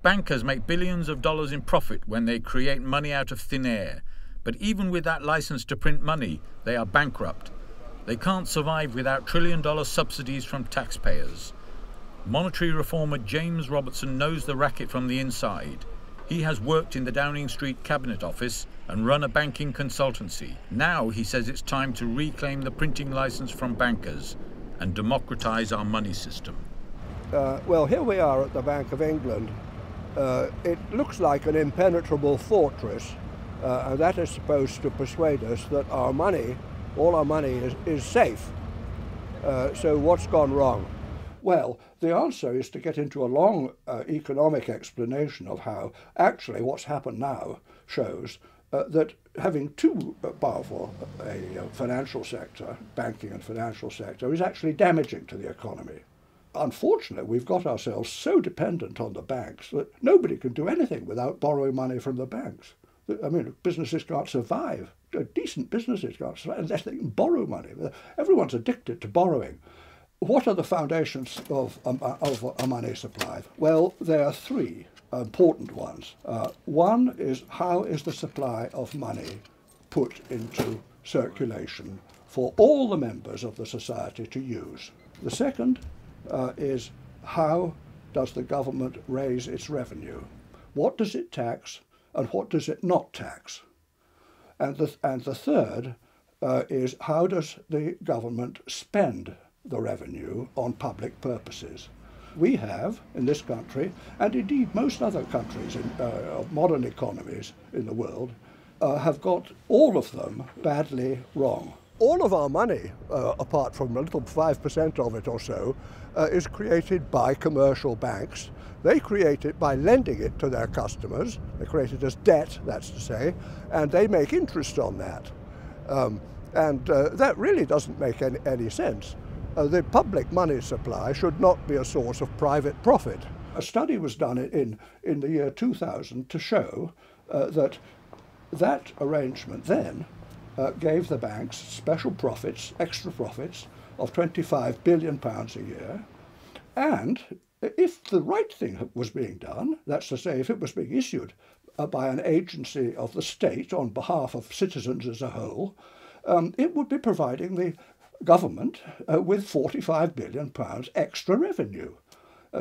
Bankers make billions of dollars in profit when they create money out of thin air. But even with that license to print money, they are bankrupt. They can't survive without trillion-dollar subsidies from taxpayers. Monetary reformer James Robertson knows the racket from the inside. He has worked in the Downing Street Cabinet Office and run a banking consultancy. Now he says it's time to reclaim the printing license from bankers and democratise our money system. Well, here we are at the Bank of England. It looks like an impenetrable fortress, and that is supposed to persuade us that our money, all our money, is safe. So what's gone wrong? Well, the answer is to get into a long economic explanation of how actually what's happened now shows that having too powerful a financial sector, banking and financial sector, is actually damaging to the economy. Unfortunately, we've got ourselves so dependent on the banks that nobody can do anything without borrowing money from the banks. I mean, businesses can't survive. Decent businesses can't survive unless they can borrow money. Everyone's addicted to borrowing. What are the foundations of a money supply? Well, there are three important ones. One is, how is the supply of money put into circulation for all the members of the society to use? The second is, how does the government raise its revenue? What does it tax and what does it not tax? And the third is, how does the government spend the revenue on public purposes? We have, in this country, and indeed most other countries of modern economies in the world, have got all of them badly wrong. All of our money, apart from a little 5% of it or so, is created by commercial banks. They create it by lending it to their customers. They create it as debt, that's to say, and they make interest on that. That really doesn't make any sense. The public money supply should not be a source of private profit. A study was done in the year 2000 to show that arrangement then gave the banks special profits, extra profits of £25 billion a year. And if the right thing was being done, that's to say, if it was being issued by an agency of the state on behalf of citizens as a whole, it would be providing the government with £45 billion extra revenue.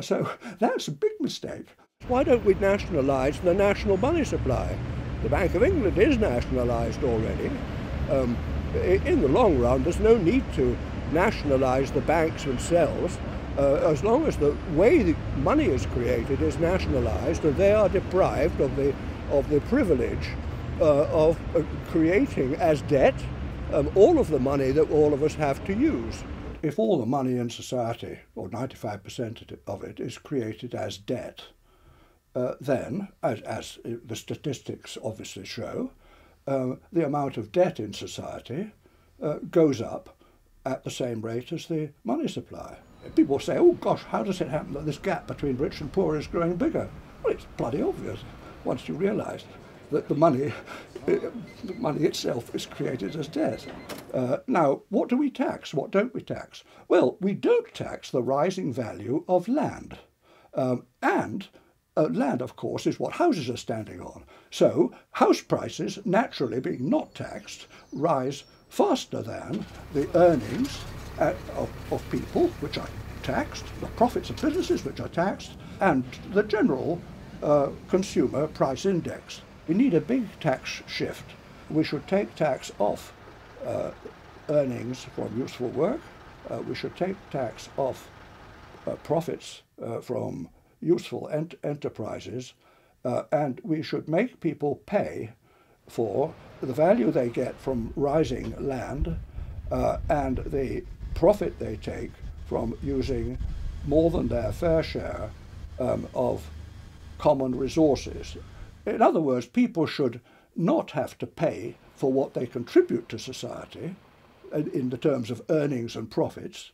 So that's a big mistake. Why don't we nationalise the national money supply? The Bank of England is nationalised already. In the long run, there's no need to nationalise the banks themselves, as long as the way the money is created is nationalised and they are deprived of the privilege of creating as debt all of the money that all of us have to use. If all the money in society, or 95% of it, is created as debt, then, as the statistics obviously show, the amount of debt in society goes up at the same rate as the money supply. People say, oh gosh, how does it happen that this gap between rich and poor is growing bigger? Well, it's bloody obvious once you realise that the money itself is created as debt. Now, what do we tax? What don't we tax? Well, we don't tax the rising value of land. Land, of course, is what houses are standing on. So house prices, naturally being not taxed, rise faster than the earnings of people, which are taxed, the profits of businesses, which are taxed, and the general consumer price index. We need a big tax shift. We should take tax off earnings from useful work. We should take tax off profits from useful enterprises, and we should make people pay for the value they get from rising land and the profit they take from using more than their fair share of common resources. In other words, people should not have to pay for what they contribute to society in the terms of earnings and profits.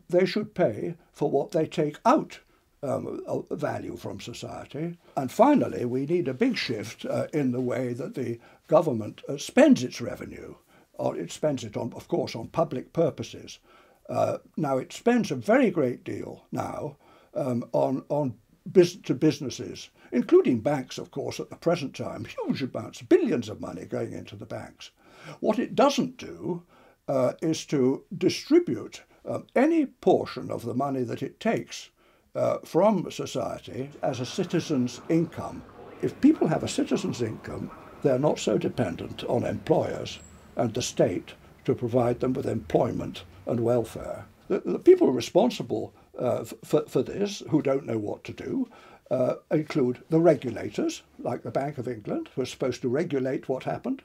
They should pay for what they take out of value from society. And finally, we need a big shift in the way that the government spends its revenue. Or it spends it on, of course, on public purposes. Now, it spends a very great deal now on to businesses, including banks, of course, at the present time, huge amounts, billions of money going into the banks. What it doesn't do is to distribute any portion of the money that it takes from society as a citizen's income. If people have a citizen's income, they're not so dependent on employers and the state to provide them with employment and welfare. The people responsible for this, who don't know what to do, include the regulators, like the Bank of England, who are supposed to regulate what happened,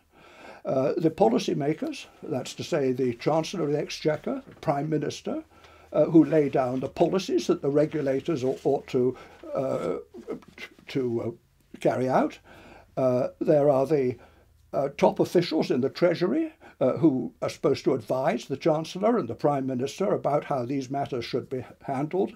the policy makers, that's to say the Chancellor of the Exchequer, the Prime Minister, who lay down the policies that the regulators ought to carry out. There are the top officials in the Treasury who are supposed to advise the Chancellor and the Prime Minister about how these matters should be handled.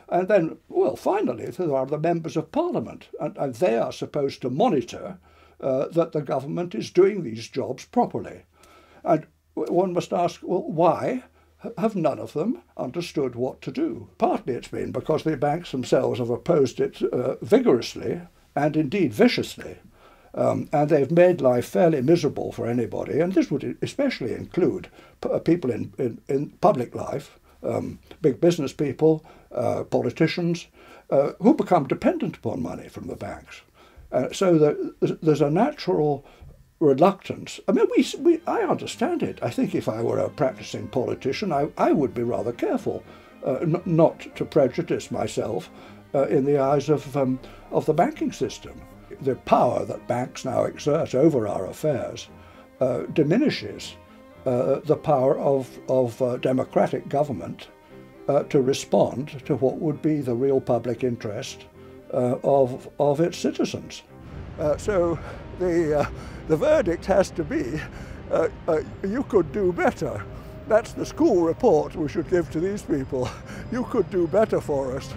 And then, well, finally, there are the members of Parliament, and they are supposed to monitor that the government is doing these jobs properly. And one must ask, well, why have none of them understood what to do? Partly it's been because the banks themselves have opposed it vigorously and indeed viciously. And they've made life fairly miserable for anybody, and this would especially include people in public life, big business people, politicians, who become dependent upon money from the banks. So there's a natural reluctance. I mean, I understand it. I think if I were a practicing politician, I would be rather careful not to prejudice myself in the eyes of the banking system. The power that banks now exert over our affairs diminishes the power of democratic government to respond to what would be the real public interest of its citizens. So the verdict has to be, you could do better. That's the school report we should give to these people. You could do better for us.